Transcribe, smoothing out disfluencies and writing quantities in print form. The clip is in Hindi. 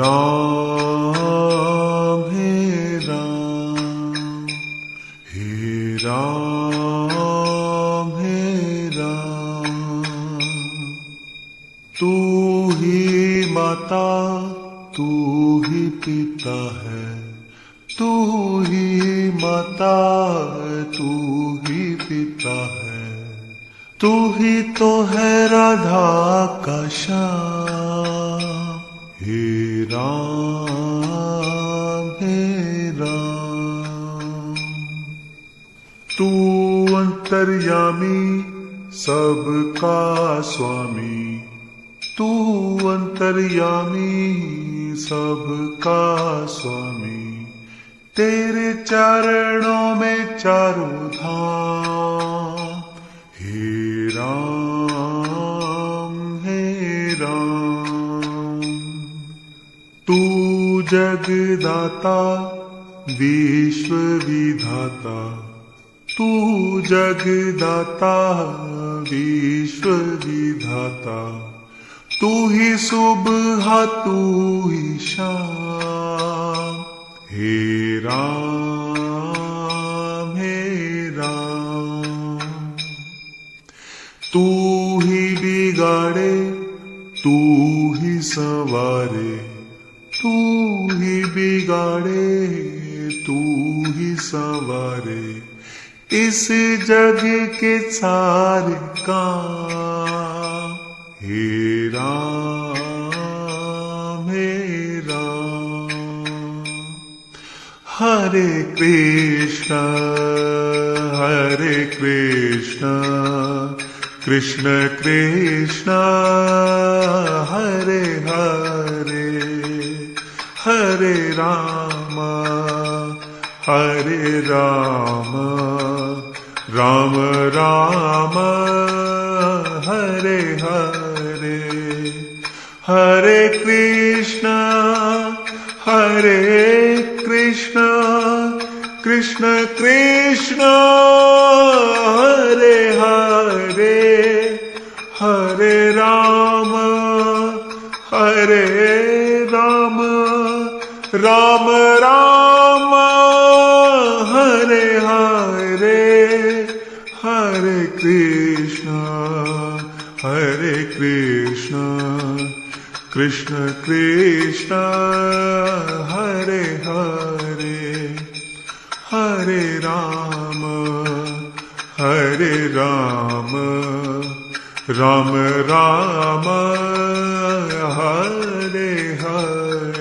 राम हे राम, हे राम हे राम। तू ही माता, तू ही पिता है, तू ही माता, तू ही पिता है, तू ही तो है राधा का श्याम। हे राम हे राम। तू अंतर्यामी सबका स्वामी, तू अंतर्यामी सबका स्वामी। तेरे चरणों में चारों धाम। हे राम हे राम। तू जगदाता विश्व विधाता, तू जगदाता विश्व विधाता। तू ही सुबह तू ही शाम। हे राम हे राम। तू ही बिगाड़े, तू ही संवारे, तू ही बिगाड़े, तू ही संवारे। इस जग के सारे काम। हे राम हे राम। हरे कृष्ण कृष्ण कृष्ण हरे हरे, हरे राम राम राम हरे हरे। हरे कृष्ण कृष्ण कृष्ण हरे हरे, हरे राम राम राम हरे हरे। हरे कृष्ण कृष्ण कृष्ण हरे हरे, हरे राम राम राम हरे हरे।